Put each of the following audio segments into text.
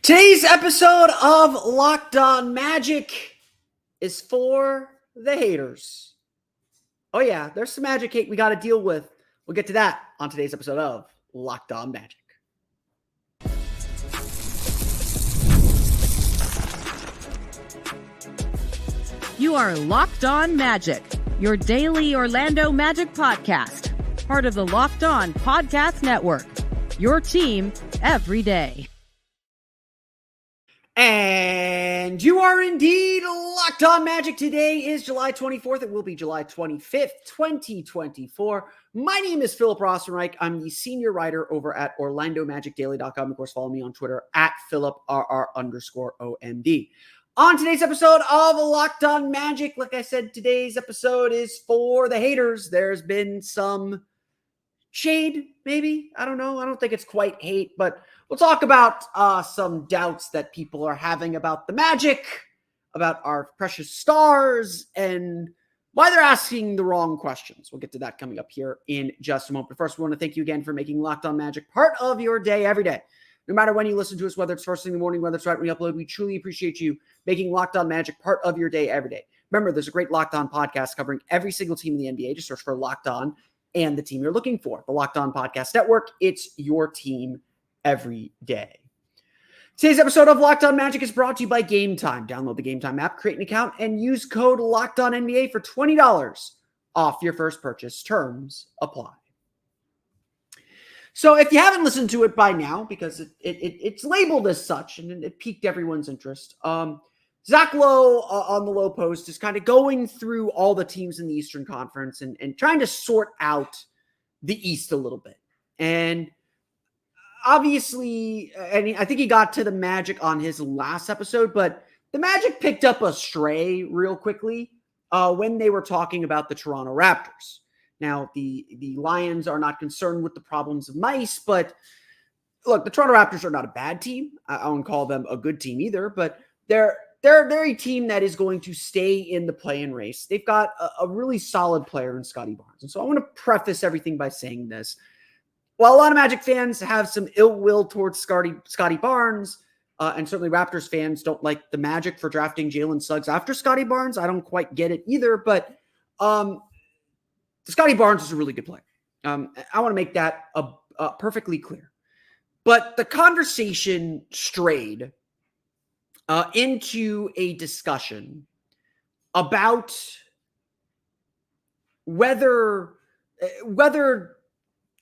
Today's episode of Locked On Magic is for the haters. Oh yeah, there's some magic hate we got to deal with. We'll get to that on today's episode of Locked On Magic. You are Locked On Magic, your daily Orlando Magic podcast, part of the Locked On Podcast Network, your team every day. And you are indeed Locked On Magic. Today is July 24th. It will be July 25th, 2024. My name is Philip Rosenreich. I'm the senior writer over at OrlandoMagicDaily.com. Of course, follow me on Twitter at PhilipRR_OMD. On today's episode of Locked On Magic, like I said, today's episode is for the haters. There's been some shade, maybe. I don't know. I don't think it's quite hate, but we'll talk about some doubts that people are having about the Magic, about our precious stars, and why they're asking the wrong questions. We'll get to that coming up here in just a moment. But first, we want to thank you again for making Locked On Magic part of your day every day. No matter when you listen to us, whether it's first thing in the morning, whether it's right when we upload, we truly appreciate you making Locked On Magic part of your day every day. Remember, there's a great Locked On podcast covering every single team in the NBA. Just search for Locked On and the team you're looking for. The Locked On Podcast Network, it's your team every day. Today's episode of Locked On Magic is brought to you by Game Time. Download the Game Time app, create an account, and use code LOCKEDONNBA for $20 off your first purchase. Terms apply. So if you haven't listened to it by now, because it's labeled as such, and it piqued everyone's interest, Zach Lowe on the Low Post is kind of going through all the teams in the Eastern Conference and trying to sort out the East a little bit. And obviously, I think he got to the Magic on his last episode, but the Magic picked up a stray real quickly when they were talking about the Toronto Raptors. Now, the Lions are not concerned with the problems of mice, but look, the Toronto Raptors are not a bad team. I wouldn't call them a good team either, but they're a team that is going to stay in the play-in race. They've got a really solid player in Scotty Barnes. And so I want to preface everything by saying this. While a lot of Magic fans have some ill will towards Scotty Barnes, and certainly Raptors fans don't like the Magic for drafting Jalen Suggs after Scotty Barnes, I don't quite get it either, but Scotty Barnes is a really good player. I want to make that perfectly clear. But the conversation strayed into a discussion about whether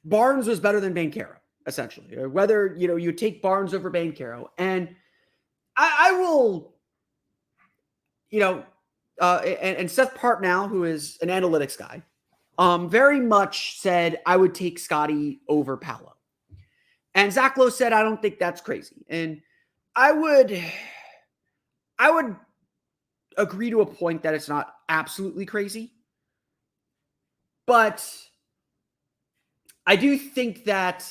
Barnes was better than Banchero, essentially, or whether you take Barnes over Banchero. And I will, and Seth Partnow, who is an analytics guy, very much said I would take Scotty over Paolo. And Zach Lowe said, I don't think that's crazy. And I would agree to a point that it's not absolutely crazy. But I do think that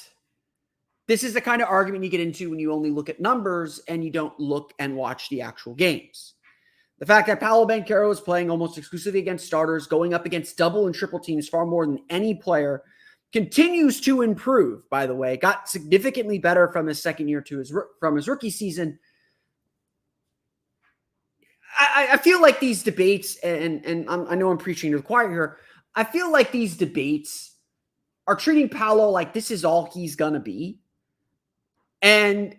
this is the kind of argument you get into when you only look at numbers and you don't look and watch the actual games. The fact that Paolo Banchero is playing almost exclusively against starters, going up against double and triple teams far more than any player, continues to improve, by the way. Got significantly better from his second year from his rookie season. I feel like these debates, and I know I'm preaching to the choir here, I feel like these debates are treating Paolo like this is all he's going to be. And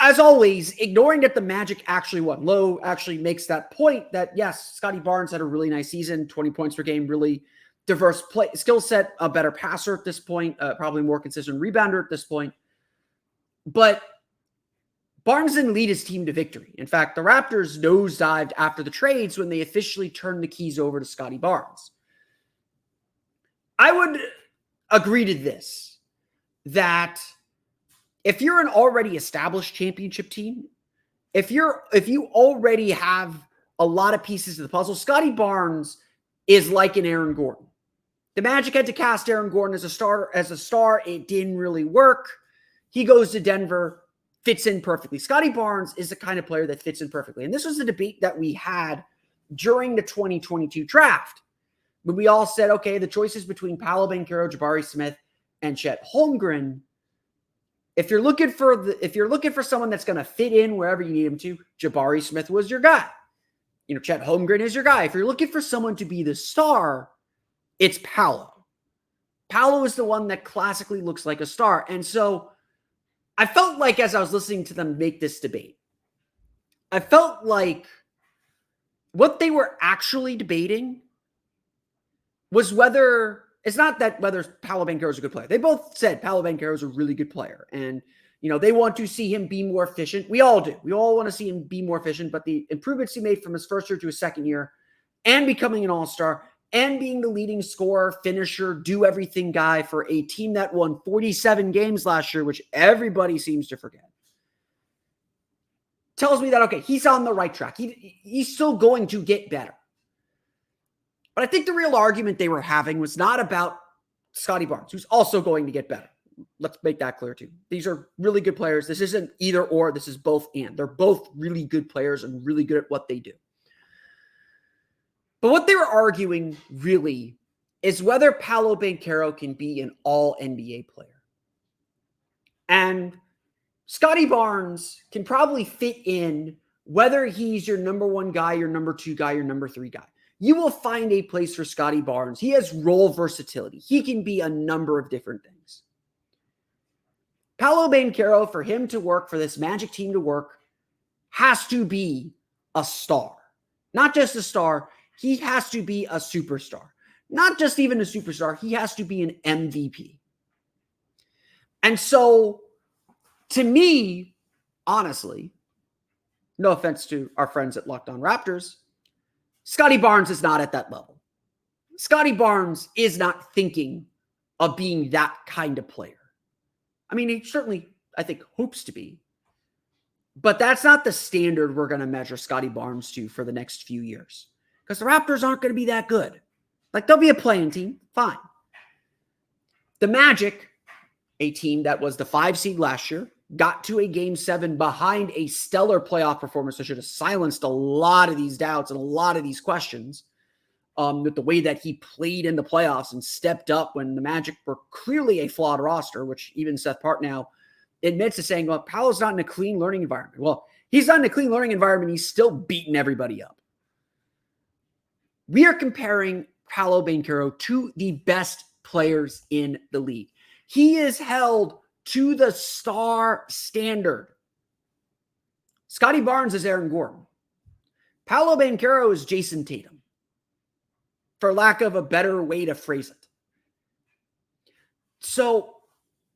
as always, ignoring that the Magic actually won. Lowe actually makes that point that, yes, Scotty Barnes had a really nice season, 20 points per game, really diverse play skill set, a better passer at this point, probably more consistent rebounder at this point. But Barnes didn't lead his team to victory. In fact, the Raptors nosedived after the trades when they officially turned the keys over to Scotty Barnes. I would agree to this, that if you're an already established championship team, if you already have a lot of pieces of the puzzle, Scotty Barnes is like an Aaron Gordon. The Magic had to cast Aaron Gordon as a star. It didn't really work. He goes to Denver, fits in perfectly. Scotty Barnes is the kind of player that fits in perfectly. And this was a debate that we had during the 2022 draft. When we all said, okay, the choices between Paolo Banchero, Jabari Smith, and Chet Holmgren, if you're looking for someone that's going to fit in wherever you need him to, Jabari Smith was your guy. Chet Holmgren is your guy. If you're looking for someone to be the star, it's Paolo. Paolo is the one that classically looks like a star. And so I felt like as I was listening to them make this debate, I felt like what they were actually debating was whether Paolo Banchero is a good player. They both said Paolo Banchero is a really good player. And, they want to see him be more efficient. We all do. We all want to see him be more efficient. But the improvements he made from his first year to his second year and becoming an all-star and being the leading scorer, finisher, do everything guy for a team that won 47 games last year, which everybody seems to forget, tells me that, okay, he's on the right track. He's still going to get better. But I think the real argument they were having was not about Scottie Barnes, who's also going to get better. Let's make that clear too. These are really good players. This isn't either or. This is both and. They're both really good players and really good at what they do. But what they were arguing really is whether Paolo Banchero can be an all-NBA player. And Scottie Barnes can probably fit in whether he's your number one guy, your number two guy, your number three guy. You will find a place for Scottie Barnes. He has role versatility. He can be a number of different things. Paolo Banchero, for him to work, for this Magic team to work, has to be a star. Not just a star, he has to be a superstar. Not just even a superstar, he has to be an MVP. And so, to me, honestly, no offense to our friends at Locked On Raptors, Scottie Barnes is not at that level. Scottie Barnes is not thinking of being that kind of player. I mean, he certainly, I think, hopes to be. But that's not the standard we're going to measure Scottie Barnes to for the next few years. Because the Raptors aren't going to be that good. Like, they'll be a playing team. Fine. The Magic, a team that was the 5 seed last year, got to a Game 7 behind a stellar playoff performance that should have silenced a lot of these doubts and a lot of these questions with the way that he played in the playoffs and stepped up when the Magic were clearly a flawed roster, which even Seth Partnow admits to saying, well, Paolo's not in a clean learning environment. Well, he's not in a clean learning environment. He's still beating everybody up. We are comparing Paolo Banchero to the best players in the league. He is held to the star standard. Scottie Barnes is Aaron Gordon. Paolo Banchero is Jason Tatum, for lack of a better way to phrase it. So,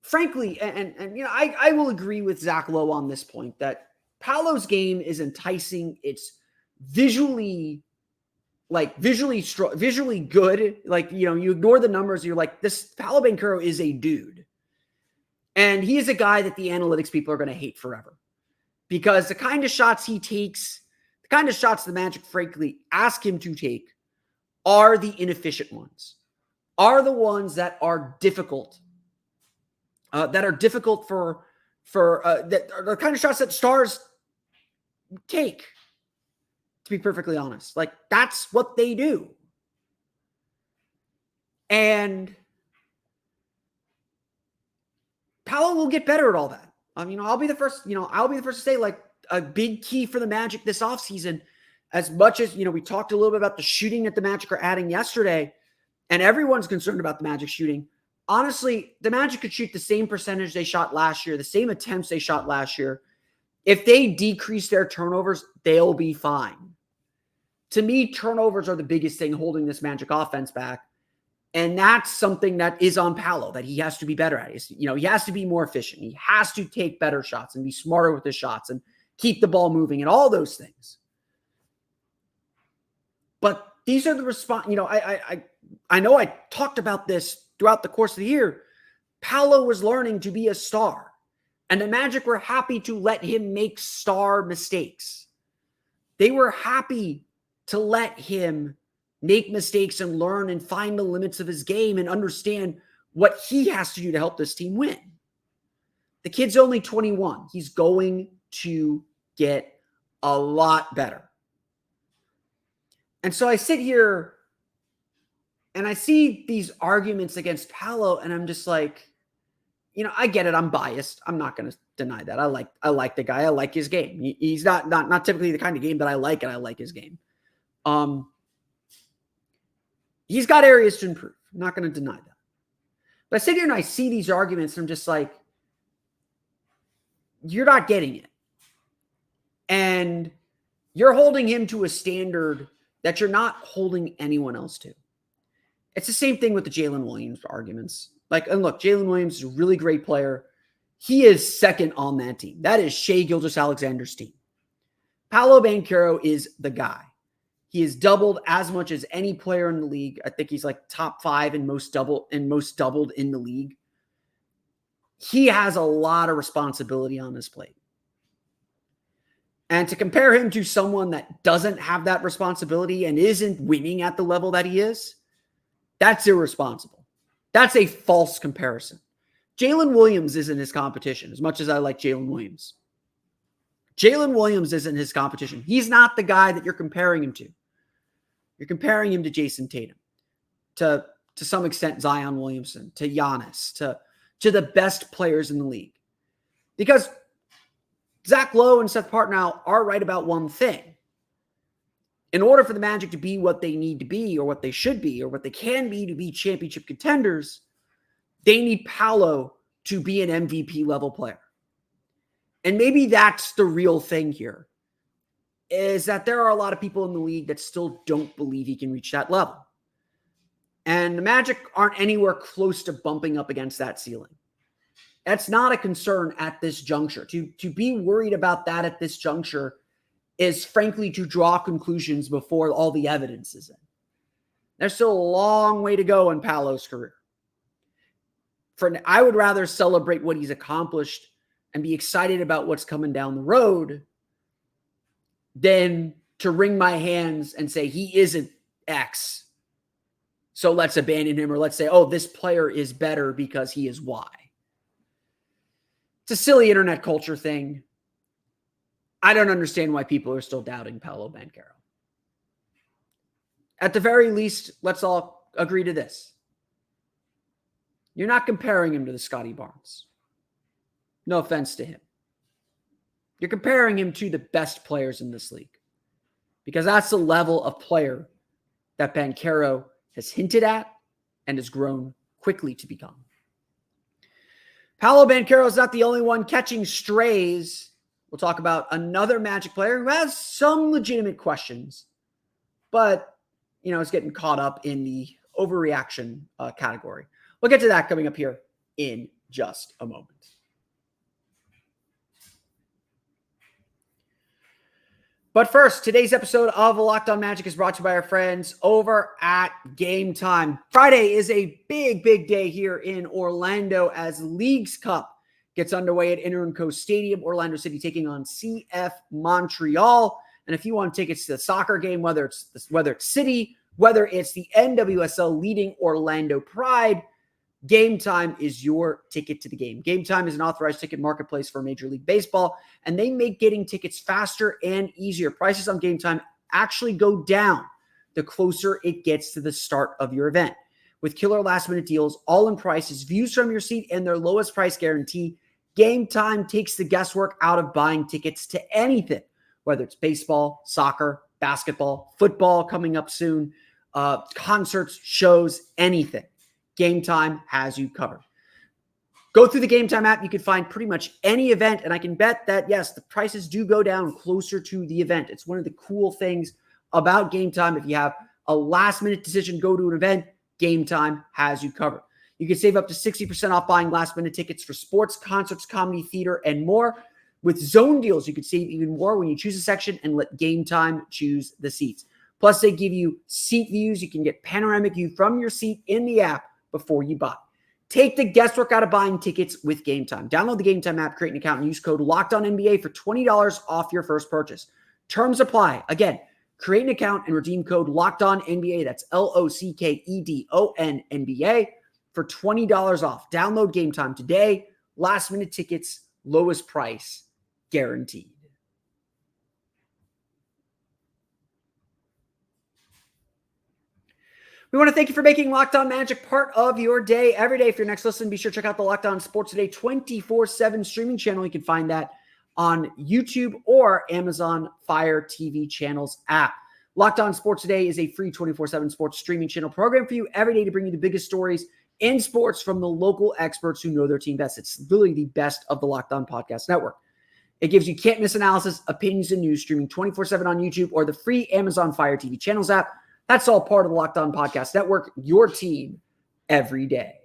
frankly, and I will agree with Zach Lowe on this point that Paolo's game is enticing. It's visually good. Like, you ignore the numbers. You're like, this Paolo Banchero is a dude. And he is a guy that the analytics people are going to hate forever. Because the kind of shots he takes, the kind of shots the Magic, frankly, ask him to take are the inefficient ones, are the ones that are difficult, that are the kind of shots that stars take, to be perfectly honest. Like, that's what they do. And Paolo will get better at all that. I'll be the first to say, like, a big key for the Magic this offseason, as much as, we talked a little bit about the shooting that the Magic are adding yesterday, and everyone's concerned about the Magic shooting. Honestly, the Magic could shoot the same percentage they shot last year, the same attempts they shot last year. If they decrease their turnovers, they'll be fine. To me, turnovers are the biggest thing holding this Magic offense back. And that's something that is on Paolo that he has to be better at. He has to be more efficient. He has to take better shots and be smarter with his shots and keep the ball moving and all those things. But these are the response. I know I talked about this throughout the course of the year. Paolo was learning to be a star, and the Magic were happy to let him make star mistakes. They were happy to let him make mistakes and learn and find the limits of his game and understand what he has to do to help this team win. The kid's only 21. He's going to get a lot better. And so I sit here and I see these arguments against Paolo, and I'm just like, I get it. I'm biased. I'm not going to deny that. I like the guy. I like his game. He's not typically the kind of game that I like, and I like his game. He's got areas to improve. I'm not going to deny that. But I sit here and I see these arguments, and I'm just like, you're not getting it. And you're holding him to a standard that you're not holding anyone else to. It's the same thing with the Jalen Williams arguments. And look, Jalen Williams is a really great player. He is second on that team. That is Shai Gilgeous-Alexander's team. Paolo Banchero is the guy. He has doubled as much as any player in the league. I think he's like top 5 in most doubled in the league. He has a lot of responsibility on his plate. And to compare him to someone that doesn't have that responsibility and isn't winning at the level that he is, that's irresponsible. That's a false comparison. Jalen Williams isn't his competition, as much as I like Jalen Williams. Jalen Williams isn't his competition. He's not the guy that you're comparing him to. You're comparing him to Jason Tatum, to some extent Zion Williamson, to Giannis, to the best players in the league. Because Zach Lowe and Seth Partnow are right about one thing. In order for the Magic to be what they need to be, or what they should be, or what they can be to be championship contenders, they need Paolo to be an MVP level player. And maybe that's the real thing here, is that there are a lot of people in the league that still don't believe he can reach that level. And the Magic aren't anywhere close to bumping up against that ceiling. That's not a concern at this juncture. To be worried about that at this juncture is frankly to draw conclusions before all the evidence is in. There's still a long way to go in Paolo's career. I would rather celebrate what he's accomplished and be excited about what's coming down the road than to wring my hands and say he isn't X, so let's abandon him, or let's say, oh, this player is better because he is Y. It's a silly internet culture thing. I don't understand why people are still doubting Paolo Banchero. At the very least, let's all agree to this. You're not comparing him to the Scotty Barnes. No offense to him. You're comparing him to the best players in this league, because that's the level of player that Banchero has hinted at and has grown quickly to become. Paolo Banchero is not the only one catching strays. We'll talk about another Magic player who has some legitimate questions, but, is getting caught up in the overreaction category. We'll get to that coming up here in just a moment. But first, today's episode of Locked On Magic is brought to you by our friends over at Game Time. Friday is a big, big day here in Orlando as Leagues Cup gets underway at Interco Stadium. Orlando City taking on CF Montreal. And if you want tickets to the soccer game, whether it's City, whether it's the NWSL leading Orlando Pride, Game Time is your ticket to the game. Game Time is an authorized ticket marketplace for Major League Baseball, and they make getting tickets faster and easier. Prices on Game Time actually go down the closer it gets to the start of your event. With killer last-minute deals, all-in prices, views from your seat, and their lowest price guarantee, Game Time takes the guesswork out of buying tickets to anything, whether it's baseball, soccer, basketball, football coming up soon, concerts, shows, anything. Game Time has you covered. Go through the Game Time app. You can find pretty much any event, and I can bet that, yes, the prices do go down closer to the event. It's one of the cool things about Game Time. If you have a last-minute decision, go to an event, Game Time has you covered. You can save up to 60% off buying last-minute tickets for sports, concerts, comedy, theater, and more. With zone deals, you can save even more when you choose a section and let Game Time choose the seats. Plus, they give you seat views. You can get panoramic view from your seat in the app before you buy. Take the guesswork out of buying tickets with Game Time. Download the Game Time app, create an account, and use code LOCKEDONNBA for $20 off your first purchase. Terms apply. Again, create an account and redeem code LOCKEDONNBA. That's LOCKEDONNBA for $20 off. Download Game Time today. Last minute tickets, lowest price guaranteed. We want to thank you for making Locked On Magic part of your day every day. For your next listen, be sure to check out the Locked On Sports Today 24/7 streaming channel. You can find that on YouTube or Amazon Fire TV channels app. Locked On Sports Today is a free 24/7 sports streaming channel program for you every day to bring you the biggest stories in sports from the local experts who know their team best. It's literally the best of the Locked On Podcast Network. It gives you can't-miss analysis, opinions, and news streaming 24/7 on YouTube or the free Amazon Fire TV channels app. That's all part of the Locked On Podcast Network, your team every day.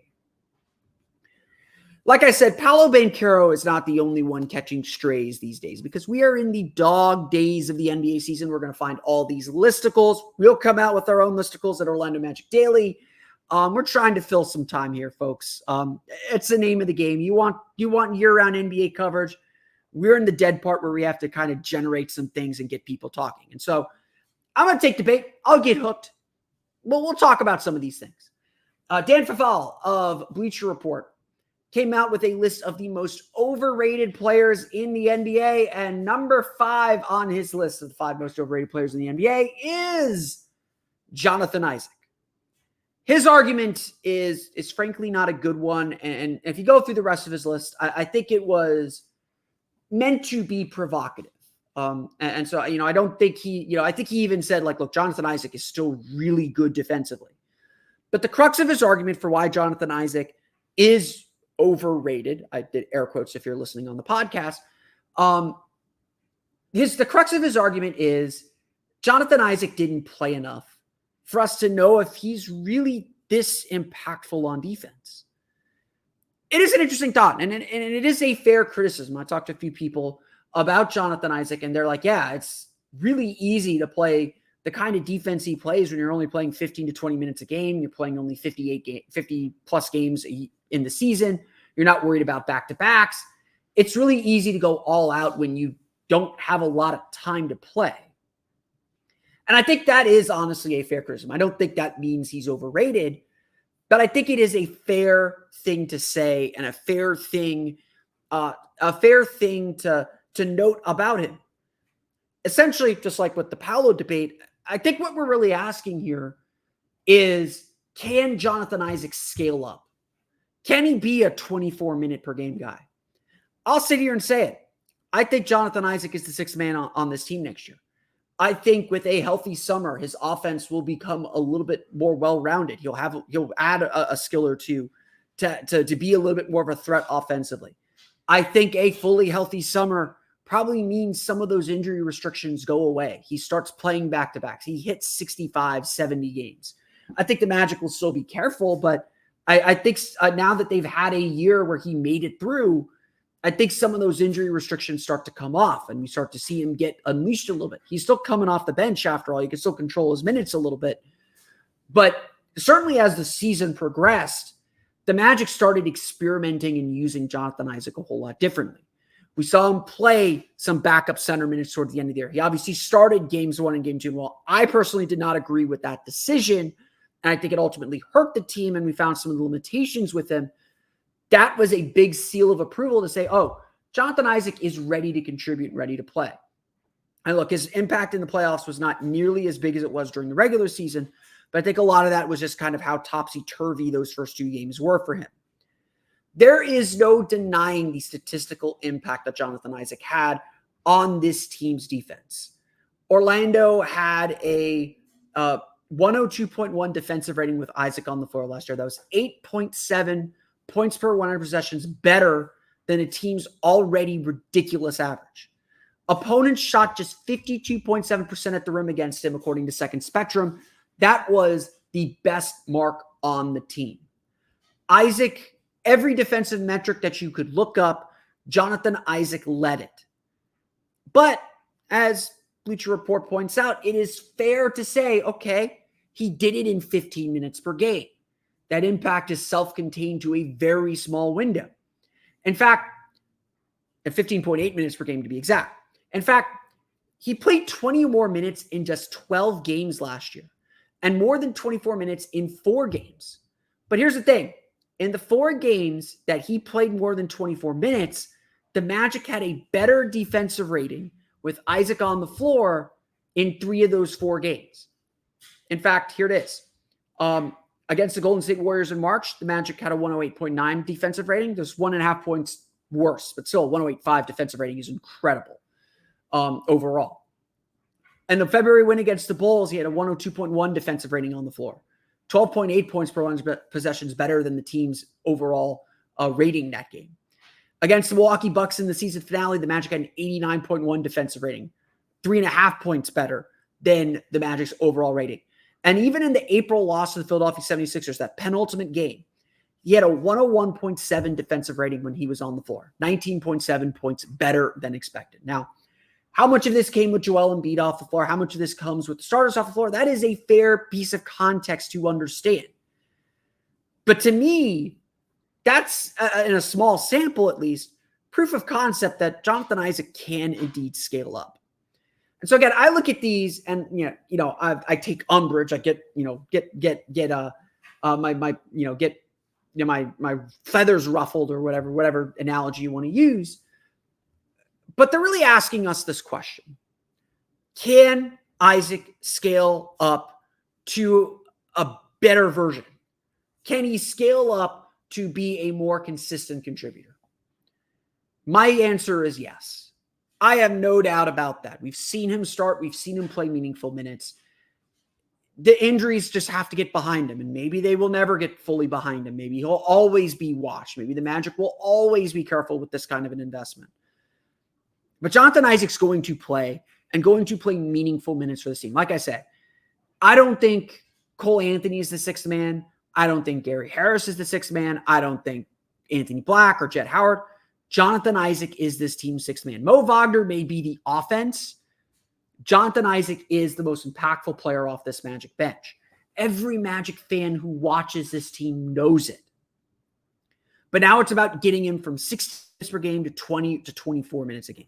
Like I said, Paolo Banchero is not the only one catching strays these days because we are in the dog days of the NBA season. We're going to find all these listicles. We'll come out with our own listicles at Orlando Magic Daily. We're trying to fill some time here, folks. It's the name of the game. You want year-round NBA coverage. We're in the dead part where we have to kind of generate some things and get people talking. And so I'm going to take the bait. I'll get hooked. But we'll talk about some of these things. Dan Fafal of Bleacher Report came out with a list of the most overrated players in the NBA. And number 5 on his list of the 5 most overrated players in the NBA is Jonathan Isaac. His argument is frankly not a good one. And if you go through the rest of his list, I think it was meant to be provocative. And so, I don't think I think he even said, like, look, Jonathan Isaac is still really good defensively. But the crux of his argument for why Jonathan Isaac is overrated, I did air quotes if you're listening on the podcast, the crux of his argument is Jonathan Isaac didn't play enough for us to know if he's really this impactful on defense. It is an interesting thought, and it is a fair criticism. I talked to a few people about Jonathan Isaac, and they're like, yeah, it's really easy to play the kind of defense he plays when you're only playing 15 to 20 minutes a game. You're playing only 50 plus games in the season. You're not worried about back-to-backs. It's really easy to go all out when you don't have a lot of time to play. And I think that is honestly a fair criticism. I don't think that means he's overrated, but I think it is a fair thing to say and a fair thing to note about him. Essentially, just like with the Paolo debate, I think what we're really asking here is, can Jonathan Isaac scale up? Can he be a 24-minute per game guy? I'll sit here and say it. I think Jonathan Isaac is the 6th man on this team next year. I think with a healthy summer, his offense will become a little bit more well-rounded. He'll add a skill or two to be a little bit more of a threat offensively. I think a fully healthy summer probably means some of those injury restrictions go away. He starts playing back-to-backs. He hits 65, 70 games. I think the Magic will still be careful, but I think now that they've had a year where he made it through, I think some of those injury restrictions start to come off and we start to see him get unleashed a little bit. He's still coming off the bench after all. You can still control his minutes a little bit. But certainly as the season progressed, the Magic started experimenting and using Jonathan Isaac a whole lot differently. We saw him play some backup center minutes towards the end of the year. He obviously started games 1 and game 2. Well, I personally did not agree with that decision, and I think it ultimately hurt the team, and we found some of the limitations with him. That was a big seal of approval to say, oh, Jonathan Isaac is ready to contribute and ready to play. And look, his impact in the playoffs was not nearly as big as it was during the regular season, but I think a lot of that was just kind of how topsy-turvy those first 2 games were for him. There is no denying the statistical impact that Jonathan Isaac had on this team's defense. Orlando had a 102.1 defensive rating with Isaac on the floor last year. That was 8.7 points per 100 possessions better than a team's already ridiculous average. Opponents shot just 52.7% at the rim against him, according to Second Spectrum. That was the best mark on the team. Isaac, every defensive metric that you could look up, Jonathan Isaac led it. But as Bleacher Report points out, it is fair to say, okay, he did it in 15 minutes per game. That impact is self-contained to a very small window. In fact, at 15.8 minutes per game to be exact. In fact, he played 20 or more minutes in just 12 games last year and more than 24 minutes in 4 games. But here's the thing. In the 4 games that he played more than 24 minutes, the Magic had a better defensive rating with Isaac on the floor in 3 of those 4 games. In fact, here it is. Against the Golden State Warriors in March, the Magic had a 108.9 defensive rating. There's 1.5 points worse, but still 108.5 defensive rating is incredible overall. And the February win against the Bulls, he had a 102.1 defensive rating on the floor. 12.8 points per 100 possessions better than the team's overall rating that game. Against the Milwaukee Bucks in the season finale, the Magic had an 89.1 defensive rating, 3.5 points better than the Magic's overall rating. And even in the April loss to the Philadelphia 76ers, that penultimate game, he had a 101.7 defensive rating when he was on the floor, 19.7 points better than expected. Now, how much of this came with Joel Embiid off the floor? How much of this comes with the starters off the floor? That is a fair piece of context to understand. But to me, that's, in a small sample at least, proof of concept that Jonathan Isaac can indeed scale up. And so again, I look at these and, I take umbrage. I get my feathers ruffled or whatever analogy you want to use. But they're really asking us this question. Can Isaac scale up to a better version? Can he scale up to be a more consistent contributor? My answer is yes. I have no doubt about that. We've seen him start. We've seen him play meaningful minutes. The injuries just have to get behind him, and maybe they will never get fully behind him. Maybe he'll always be watched. Maybe the Magic will always be careful with this kind of an investment. But Jonathan Isaac's going to play and going to play meaningful minutes for the team. Like I said, I don't think Cole Anthony is the sixth man. I don't think Gary Harris is the sixth man. I don't think Anthony Black or Jet Howard. Jonathan Isaac is this team's sixth man. Mo Wagner may be the offense. Jonathan Isaac is the most impactful player off this Magic bench. Every Magic fan who watches this team knows it. But now it's about getting him from 6 minutes per game to 20 to 24 minutes a game.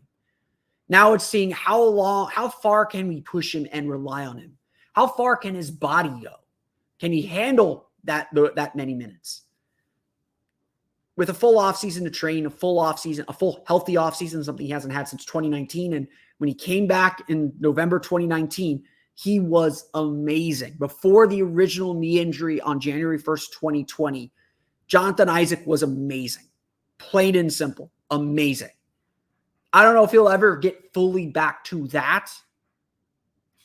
Now it's seeing how far can we push him and rely on him? How far can his body go? Can he handle that many minutes? With a full offseason to train, a full healthy offseason, something he hasn't had since 2019. And when he came back in November 2019, he was amazing. Before the original knee injury on January 1st, 2020, Jonathan Isaac was amazing. Plain and simple, amazing. I don't know if he'll ever get fully back to that.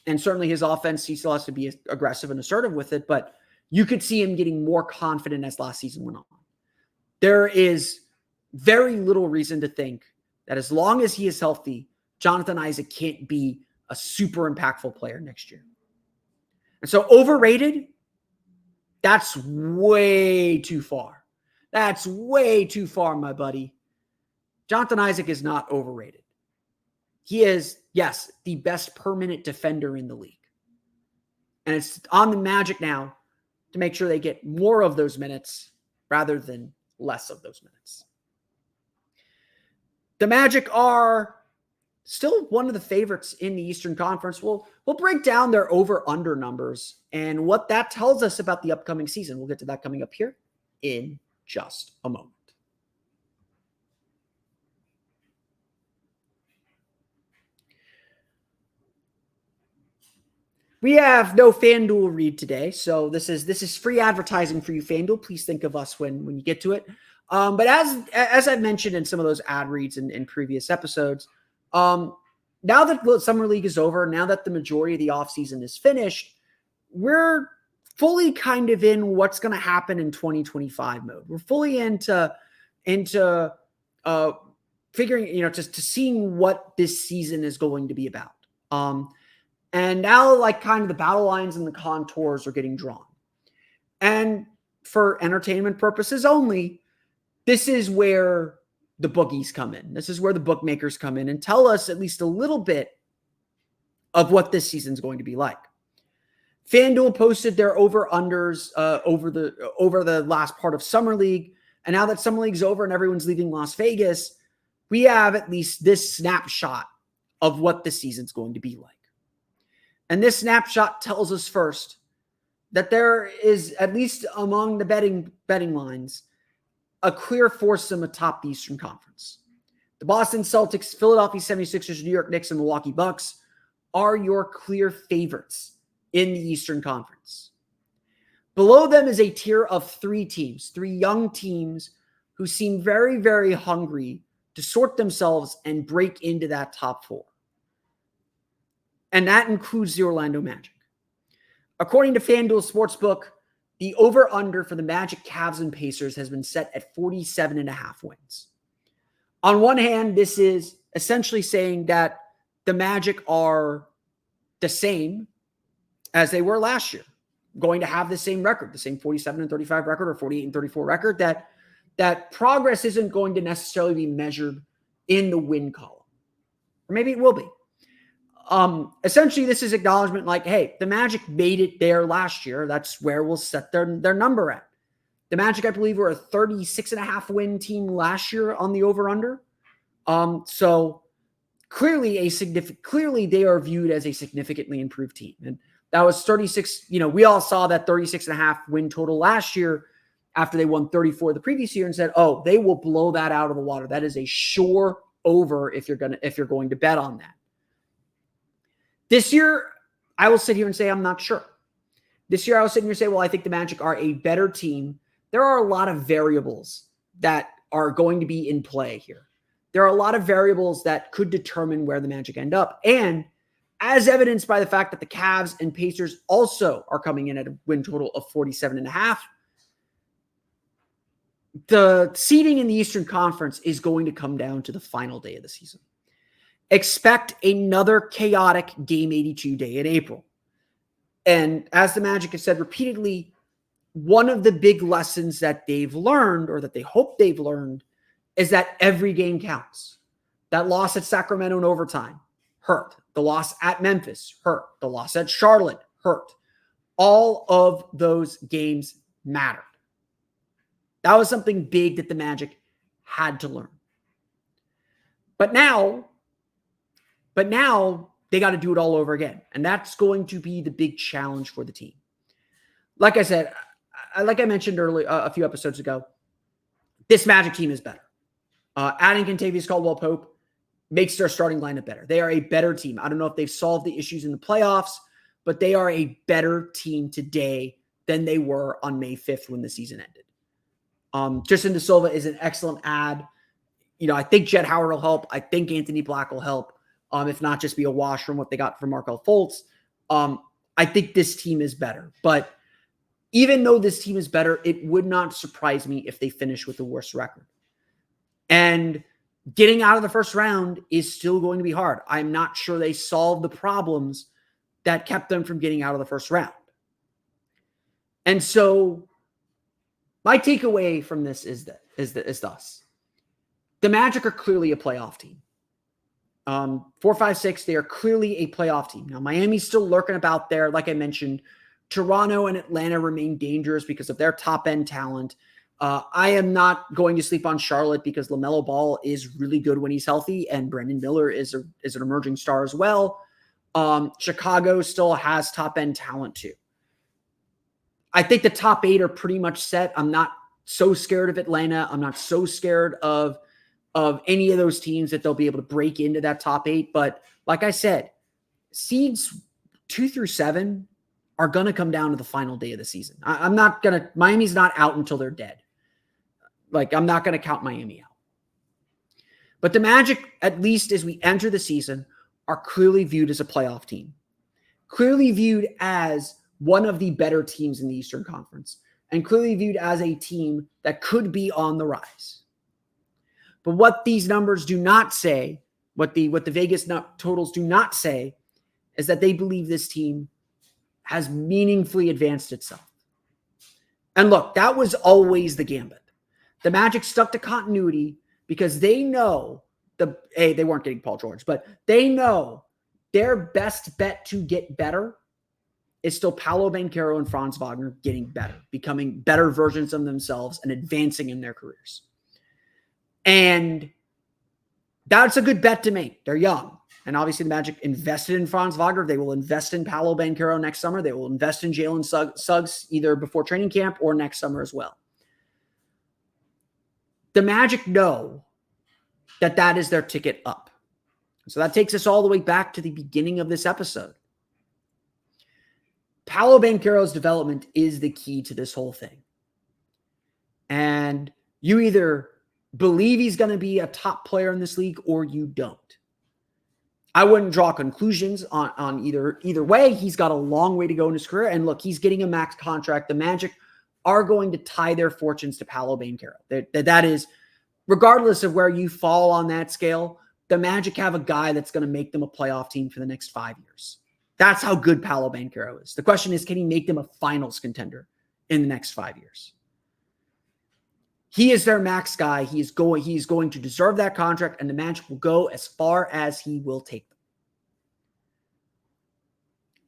And certainly his offense, he still has to be aggressive and assertive with it, but you could see him getting more confident as last season went on. There is very little reason to think that as long as he is healthy, Jonathan Isaac can't be a super impactful player next year. And so overrated, that's way too far. That's way too far, my buddy. Jonathan Isaac is not overrated. He is, yes, the best per-minute defender in the league. And it's on the Magic now to make sure they get more of those minutes rather than less of those minutes. The Magic are still one of the favorites in the Eastern Conference. We'll break down their over-under numbers and what that tells us about the upcoming season. We'll get to that coming up here in just a moment. We have no FanDuel read today, so this is free advertising for you, FanDuel. Please think of us when you get to it. But as I've mentioned in some of those ad reads in previous episodes, now that the Summer League is over, now that the majority of the offseason is finished, we're fully kind of in what's going to happen in 2025 mode. We're fully into figuring, to seeing what this season is going to be about. And now, like, kind of the battle lines and the contours are getting drawn. And for entertainment purposes only, this is where the bookies come in. This is where the bookmakers come in and tell us at least a little bit of what this season's going to be like. FanDuel posted their over-unders over the last part of Summer League. And now that Summer League's over and everyone's leaving Las Vegas, we have at least this snapshot of what the season's going to be like. And this snapshot tells us first that there is, at least among the betting lines, a clear foursome atop the Eastern Conference. The Boston Celtics, Philadelphia 76ers, New York Knicks, and Milwaukee Bucks are your clear favorites in the Eastern Conference. Below them is a tier of 3 teams, 3 young teams who seem very, very hungry to sort themselves and break into that top 4. And that includes the Orlando Magic. According to FanDuel Sportsbook, the over-under for the Magic, Cavs, and Pacers has been set at 47.5 wins. On one hand, this is essentially saying that the Magic are the same as they were last year, going to have the same record, the same 47-35 record or 48-34 record, that progress isn't going to necessarily be measured in the win column. Or maybe it will be. Essentially, this is acknowledgement like, hey, the Magic made it there last year. That's where we'll set their number at. The Magic, I believe, were a 36.5 win team last year on the over-under. So clearly they are viewed as a significantly improved team. And that was 36. We all saw that 36.5 win total last year after they won 34 the previous year and said, oh, they will blow that out of the water. That is a sure over if you're going to bet on that. This year, I will sit here and say I'm not sure. This year, I will sit here and say, well, I think the Magic are a better team. There are a lot of variables that are going to be in play here. There are a lot of variables that could determine where the Magic end up. And as evidenced by the fact that the Cavs and Pacers also are coming in at a win total of 47.5, the seeding in the Eastern Conference is going to come down to the final day of the season. Expect another chaotic Game 82 day in April. And as the Magic has said repeatedly, one of the big lessons that they've learned, or that they hope they've learned, is that every game counts. That loss at Sacramento in overtime hurt. The loss at Memphis hurt. The loss at Charlotte hurt. All of those games mattered. That was something big that the Magic had to learn. But now they got to do it all over again. And that's going to be the big challenge for the team. Like I said, like I mentioned earlier, a few episodes ago, this Magic team is better. Adding Kentavious Caldwell-Pope makes their starting lineup better. They are a better team. I don't know if they've solved the issues in the playoffs, but they are a better team today than they were on May 5th when the season ended. Tristan De Silva is an excellent add. I think Jett Howard will help. I think Anthony Black will help. If not just be a wash from what they got from Markelle Fultz. I think this team is better. But even though this team is better, it would not surprise me if they finish with the worst record. And getting out of the first round is still going to be hard. I'm not sure they solved the problems that kept them from getting out of the first round. And so my takeaway from this is thus. The Magic are clearly a playoff team. 4, 5, 6, they are clearly a playoff team. Now, Miami's still lurking about there. Like I mentioned, Toronto and Atlanta remain dangerous because of their top-end talent. I am not going to sleep on Charlotte because LaMelo Ball is really good when he's healthy, and Brandon Miller is an emerging star as well. Chicago still has top-end talent too. I think the top 8 are pretty much set. I'm not so scared of Atlanta. I'm not so scared of any of those teams that they'll be able to break into that top 8. But like I said, seeds 2 through 7 are going to come down to the final day of the season. Miami's not out until they're dead. I'm not going to count Miami out. But the Magic, at least as we enter the season, are clearly viewed as a playoff team. Clearly viewed as one of the better teams in the Eastern Conference. And clearly viewed as a team that could be on the rise. But what these numbers do not say, what the Vegas totals do not say, is that they believe this team has meaningfully advanced itself. And look, that was always the gambit. The Magic stuck to continuity because they know they weren't getting Paul George, but they know their best bet to get better is still Paolo Banchero and Franz Wagner getting better, becoming better versions of themselves and advancing in their careers. And that's a good bet to make. They're young. And obviously the Magic invested in Franz Wagner. They will invest in Paolo Banchero next summer. They will invest in Jalen Suggs either before training camp or next summer as well. The Magic know that is their ticket up. So that takes us all the way back to the beginning of this episode. Paolo Banchero's development is the key to this whole thing. And you either believe he's going to be a top player in this league or you don't. I wouldn't draw conclusions on either way. He's got a long way to go in his career. And look, he's getting a max contract. The Magic are going to tie their fortunes to Paolo Banchero. That is, regardless of where you fall on that scale, the Magic have a guy that's going to make them a playoff team for the next 5 years. That's how good Paolo Banchero is. The question is, can he make them a finals contender in the next 5 years? He is their max guy. He is going to deserve that contract, and the Magic will go as far as he will take them.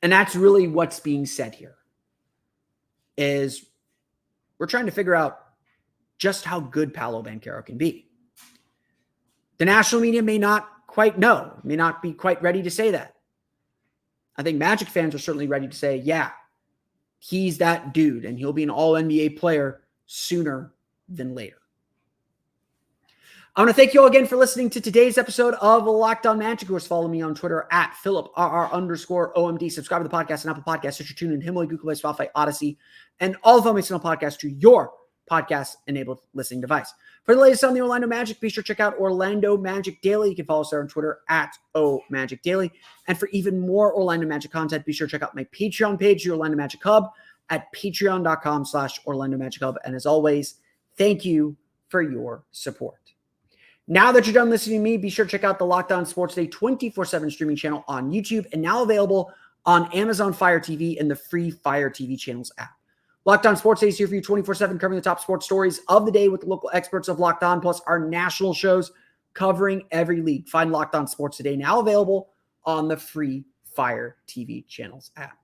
And that's really what's being said here, is we're trying to figure out just how good Paolo Banchero can be. The national media may not quite know, may not be quite ready to say that. I think Magic fans are certainly ready to say, yeah, he's that dude, and he'll be an all-NBA player sooner than later. I want to thank you all again for listening to today's episode of Locked On Magic. Of course, follow me on Twitter at @PhilipRR_OMD. Subscribe to the podcast and Apple Podcasts, Stitcher, TuneIn, Himalaya, Google Play, Spotify, Odyssey, and all of my channel podcasts to your podcast-enabled listening device. For the latest on the Orlando Magic, be sure to check out Orlando Magic Daily. You can follow us there on Twitter at @OMagicDaily. And for even more Orlando Magic content, be sure to check out my Patreon page, the Orlando Magic Hub, at patreon.com/Orlando Magic Hub. And as always, thank you for your support. Now that you're done listening to me, be sure to check out the Locked On Sports Day 24/7 streaming channel on YouTube, and now available on Amazon Fire TV and the free Fire TV channels app. Locked On Sports Day is here for you 24/7, covering the top sports stories of the day with the local experts of Locked On, plus our national shows covering every league. Find Locked On Sports Today, now available on the free Fire TV channels app.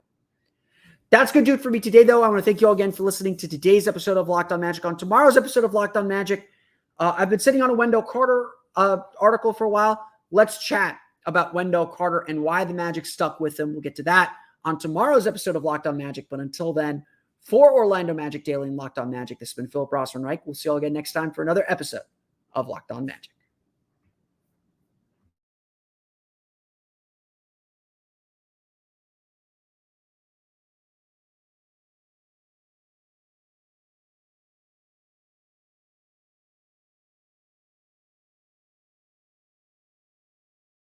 That's going to do it for me today, though. I want to thank you all again for listening to today's episode of Locked On Magic. On tomorrow's episode of Locked On Magic, I've been sitting on a Wendell Carter article for a while. Let's chat about Wendell Carter and why the Magic stuck with him. We'll get to that on tomorrow's episode of Locked On Magic. But until then, for Orlando Magic Daily and Locked On Magic, this has been Philip Rossman-Reich. We'll see you all again next time for another episode of Locked On Magic.